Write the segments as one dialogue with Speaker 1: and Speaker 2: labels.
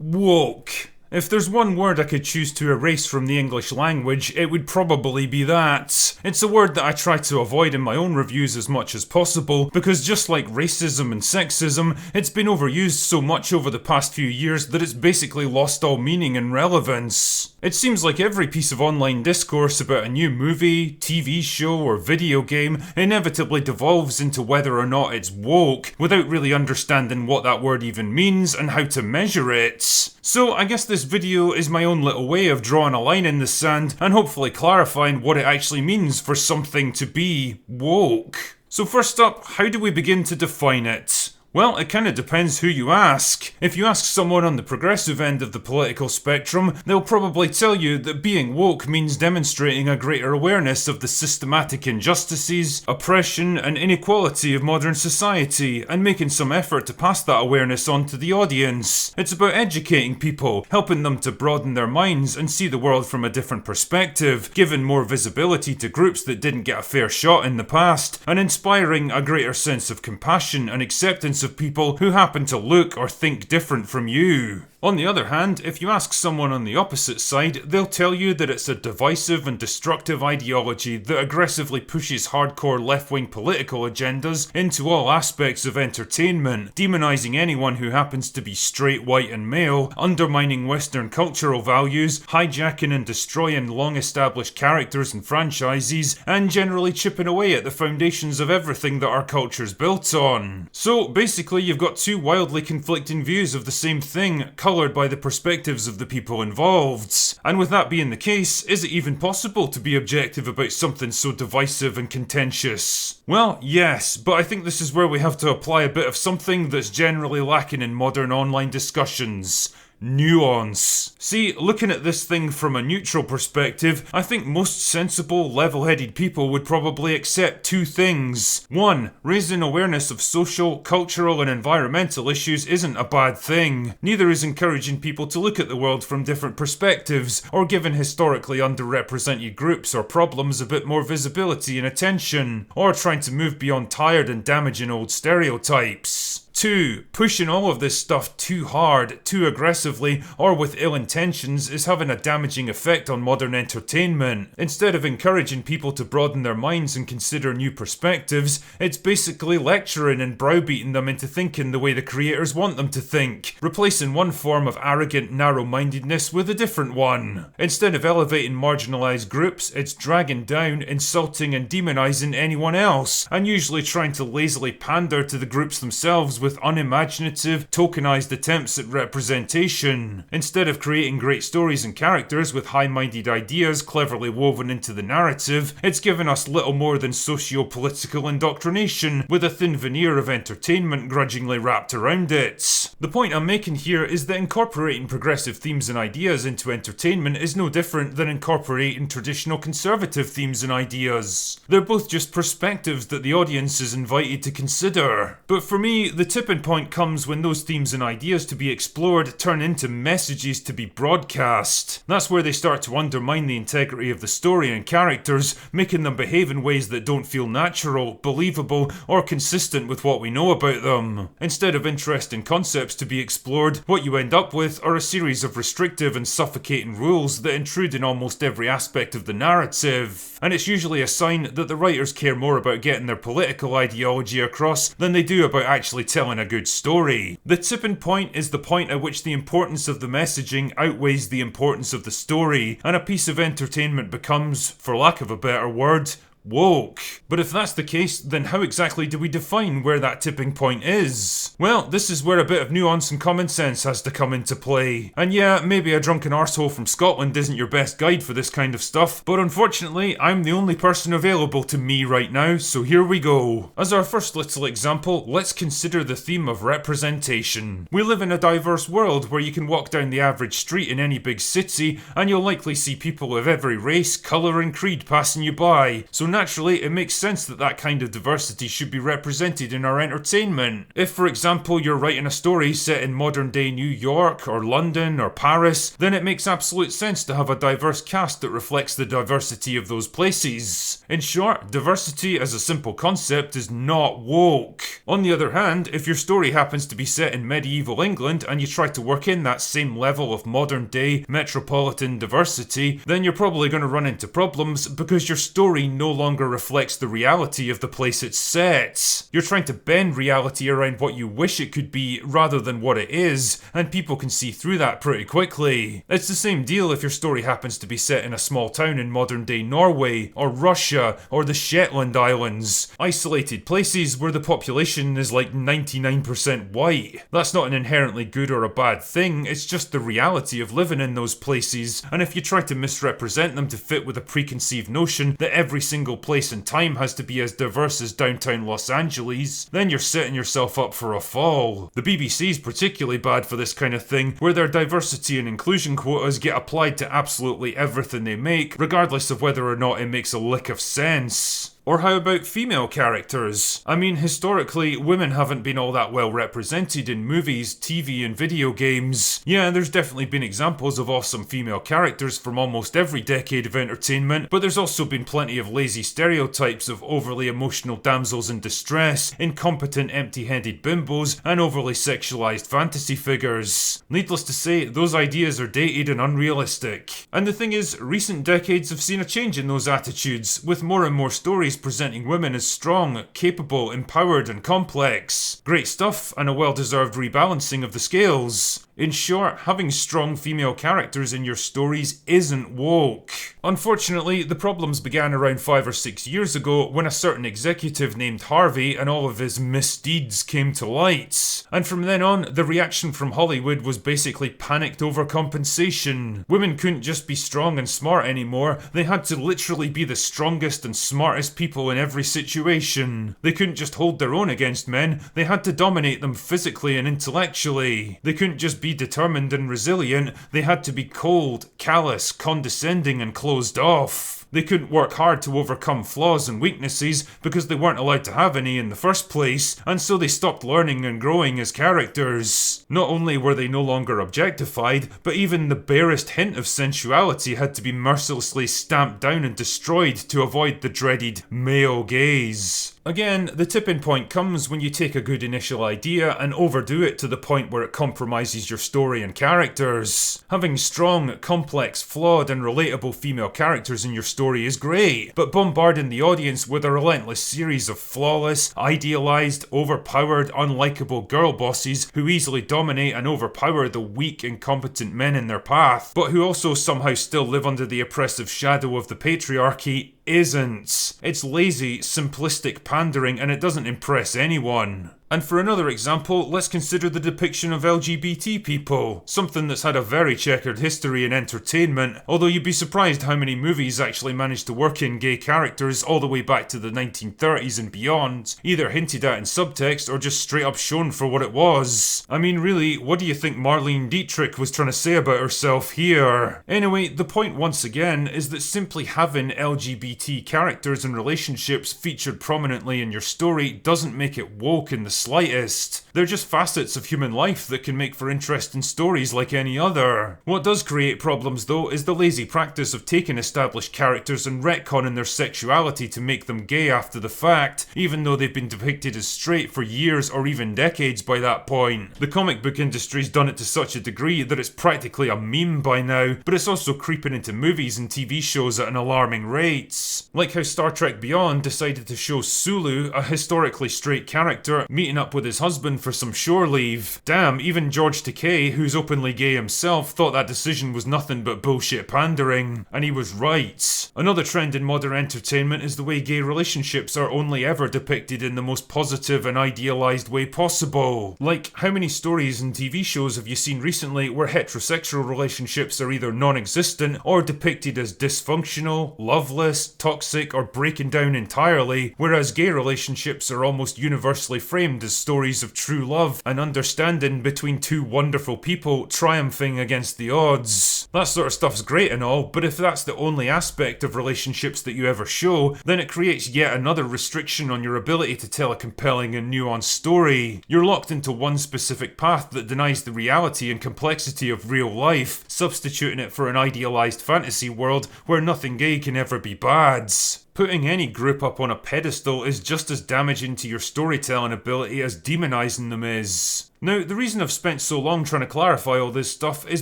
Speaker 1: Woke. If there's one word I could choose to erase from the English language, it would probably be that. It's a word that I try to avoid in my own reviews as much as possible, because just like racism and sexism, it's been overused so much over the past few years that it's basically lost all meaning and relevance. It seems like every piece of online discourse about a new movie, TV show, or video game inevitably devolves into whether or not it's woke, without really understanding what that word even means and how to measure it. So I guess this video is my own little way of drawing a line in the sand and hopefully clarifying what it actually means for something to be woke. So first up, how do we begin to define it? Well, it kinda depends who you ask. If you ask someone on the progressive end of the political spectrum, they'll probably tell you that being woke means demonstrating a greater awareness of the systematic injustices, oppression, and inequality of modern society, and making some effort to pass that awareness on to the audience. It's about educating people, helping them to broaden their minds and see the world from a different perspective, giving more visibility to groups that didn't get a fair shot in the past, and inspiring a greater sense of compassion and acceptance of people who happen to look or think different from you. On the other hand, if you ask someone on the opposite side, they'll tell you that it's a divisive and destructive ideology that aggressively pushes hardcore left-wing political agendas into all aspects of entertainment, demonizing anyone who happens to be straight, white and male, undermining Western cultural values, hijacking and destroying long-established characters and franchises, and generally chipping away at the foundations of everything that our culture's built on. So basically you've got two wildly conflicting views of the same thing, coloured by the perspectives of the people involved. And with that being the case, is it even possible to be objective about something so divisive and contentious? Well, yes, but I think this is where we have to apply a bit of something that's generally lacking in modern online discussions. Nuance. See, looking at this thing from a neutral perspective, I think most sensible, level-headed people would probably accept two things. One, raising awareness of social, cultural and environmental issues isn't a bad thing. Neither is encouraging people to look at the world from different perspectives, or giving historically underrepresented groups or problems a bit more visibility and attention, or trying to move beyond tired and damaging old stereotypes. 2. Pushing all of this stuff too hard, too aggressively, or with ill intentions is having a damaging effect on modern entertainment. Instead of encouraging people to broaden their minds and consider new perspectives, it's basically lecturing and browbeating them into thinking the way the creators want them to think, replacing one form of arrogant narrow-mindedness with a different one. Instead of elevating marginalised groups, it's dragging down, insulting and demonising anyone else, and usually trying to lazily pander to the groups themselves with unimaginative, tokenized attempts at representation. Instead of creating great stories and characters with high-minded ideas cleverly woven into the narrative, it's given us little more than socio-political indoctrination with a thin veneer of entertainment grudgingly wrapped around it. The point I'm making here is that incorporating progressive themes and ideas into entertainment is no different than incorporating traditional conservative themes and ideas. They're both just perspectives that the audience is invited to consider. But for me, the tipping point comes when those themes and ideas to be explored turn into messages to be broadcast. That's where they start to undermine the integrity of the story and characters, making them behave in ways that don't feel natural, believable, or consistent with what we know about them. Instead of interesting concepts to be explored, what you end up with are a series of restrictive and suffocating rules that intrude in almost every aspect of the narrative. And it's usually a sign that the writers care more about getting their political ideology across than they do about actually telling a good story. The tipping point is the point at which the importance of the messaging outweighs the importance of the story, and a piece of entertainment becomes, for lack of a better word, woke. But if that's the case, then how exactly do we define where that tipping point is? Well, this is where a bit of nuance and common sense has to come into play. And yeah, maybe a drunken arsehole from Scotland isn't your best guide for this kind of stuff, but unfortunately, I'm the only person available to me right now, so here we go. As our first little example, let's consider the theme of representation. We live in a diverse world where you can walk down the average street in any big city, and you'll likely see people of every race, colour and creed passing you by. So naturally, it makes sense that that kind of diversity should be represented in our entertainment. If, for example, you're writing a story set in modern day New York, or London, or Paris, then it makes absolute sense to have a diverse cast that reflects the diversity of those places. In short, diversity as a simple concept is not woke. On the other hand, if your story happens to be set in medieval England and you try to work in that same level of modern day metropolitan diversity, then you're probably going to run into problems because your story no longer reflects the reality of the place it's set. You're trying to bend reality around what you wish it could be rather than what it is, and people can see through that pretty quickly. It's the same deal if your story happens to be set in a small town in modern day Norway, or Russia, or the Shetland Islands. Isolated places where the population is like 99% white. That's not an inherently good or a bad thing, it's just the reality of living in those places, and if you try to misrepresent them to fit with a preconceived notion that every single place and time has to be as diverse as downtown Los Angeles, then you're setting yourself up for a fall. The BBC's particularly bad for this kind of thing, where their diversity and inclusion quotas get applied to absolutely everything they make, regardless of whether or not it makes a lick of sense. Or how about female characters? I mean, historically, women haven't been all that well represented in movies, TV, and video games. Yeah, there's definitely been examples of awesome female characters from almost every decade of entertainment, but there's also been plenty of lazy stereotypes of overly emotional damsels in distress, incompetent empty-headed bimbos, and overly sexualized fantasy figures. Needless to say, those ideas are dated and unrealistic. And the thing is, recent decades have seen a change in those attitudes, with more and more stories presenting women as strong, capable, empowered, and complex. Great stuff, and a well-deserved rebalancing of the scales. In short, having strong female characters in your stories isn't woke. Unfortunately, the problems began around 5 or 6 years ago when a certain executive named Harvey and all of his misdeeds came to light. And from then on, the reaction from Hollywood was basically panicked overcompensation. Women couldn't just be strong and smart anymore, they had to literally be the strongest and smartest people in every situation. They couldn't just hold their own against men, they had to dominate them physically and intellectually. They couldn't just be determined and resilient, they had to be cold, callous, condescending, and closed off. They couldn't work hard to overcome flaws and weaknesses because they weren't allowed to have any in the first place, and so they stopped learning and growing as characters. Not only were they no longer objectified, but even the barest hint of sensuality had to be mercilessly stamped down and destroyed to avoid the dreaded male gaze. Again, the tipping point comes when you take a good initial idea and overdo it to the point where it compromises your story and characters. Having strong, complex, flawed, and relatable female characters in your story is great, but bombarding the audience with a relentless series of flawless, idealized, overpowered, unlikable girl bosses who easily dominate and overpower the weak, incompetent men in their path, but who also somehow still live under the oppressive shadow of the patriarchy isn't. It's lazy, simplistic pandering, and it doesn't impress anyone. And for another example, let's consider the depiction of LGBT people, something that's had a very checkered history in entertainment, although you'd be surprised how many movies actually managed to work in gay characters all the way back to the 1930s and beyond, either hinted at in subtext or just straight up shown for what it was. I mean really, what do you think Marlene Dietrich was trying to say about herself here? Anyway, the point once again is that simply having LGBT characters and relationships featured prominently in your story doesn't make it woke in the slightest. They're just facets of human life that can make for interesting stories like any other. What does create problems though is the lazy practice of taking established characters and retconning their sexuality to make them gay after the fact, even though they've been depicted as straight for years or even decades by that point. The comic book industry's done it to such a degree that it's practically a meme by now, but it's also creeping into movies and TV shows at an alarming rate. Like how Star Trek Beyond decided to show Sulu, a historically straight character, meeting up with his husband for some shore leave. Damn, even George Takei, who's openly gay himself, thought that decision was nothing but bullshit pandering. And he was right. Another trend in modern entertainment is the way gay relationships are only ever depicted in the most positive and idealized way possible. Like, how many stories and TV shows have you seen recently where heterosexual relationships are either non-existent or depicted as dysfunctional, loveless, toxic, or breaking down entirely, whereas gay relationships are almost universally framed framed as stories of true love and understanding between two wonderful people triumphing against the odds. That sort of stuff's great and all, but if that's the only aspect of relationships that you ever show, then it creates yet another restriction on your ability to tell a compelling and nuanced story. You're locked into one specific path that denies the reality and complexity of real life, substituting it for an idealized fantasy world where nothing gay can ever be bad. Putting any group up on a pedestal is just as damaging to your storytelling ability as demonizing them is. Now, the reason I've spent so long trying to clarify all this stuff is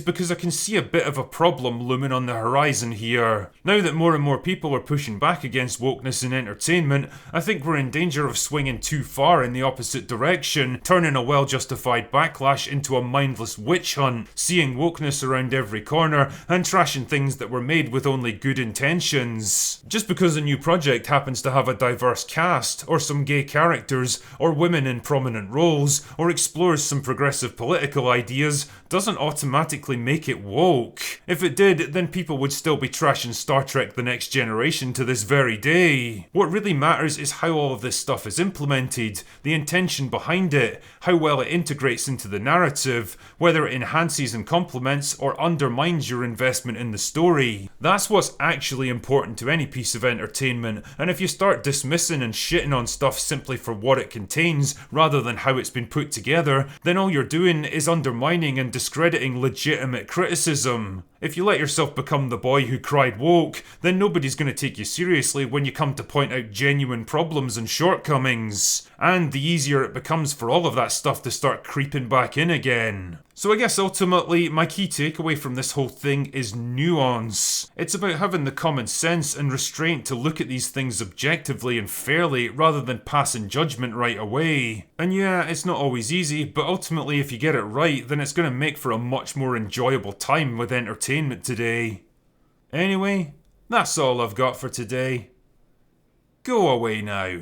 Speaker 1: because I can see a bit of a problem looming on the horizon here. Now that more and more people are pushing back against wokeness in entertainment, I think we're in danger of swinging too far in the opposite direction, turning a well-justified backlash into a mindless witch hunt, seeing wokeness around every corner, and trashing things that were made with only good intentions. Just because a new project happens to have a diverse cast, or some gay characters, or women in prominent roles, or explores some progressive political ideas, doesn't automatically make it woke. If it did, then people would still be trashing Star Trek The Next Generation to this very day. What really matters is how all of this stuff is implemented, the intention behind it, how well it integrates into the narrative, whether it enhances and complements or undermines your investment in the story. That's what's actually important to any piece of entertainment, and if you start dismissing and shitting on stuff simply for what it contains rather than how it's been put together, then all you're doing is undermining and discrediting legitimate criticism. If you let yourself become the boy who cried woke, then nobody's going to take you seriously when you come to point out genuine problems and shortcomings. And the easier it becomes for all of that stuff to start creeping back in again. So I guess ultimately, my key takeaway from this whole thing is nuance. It's about having the common sense and restraint to look at these things objectively and fairly rather than passing judgment right away. And yeah, it's not always easy, but ultimately if you get it right, then it's going to make for a much more enjoyable time with entertainment today. Anyway, that's all I've got for today. Go away now.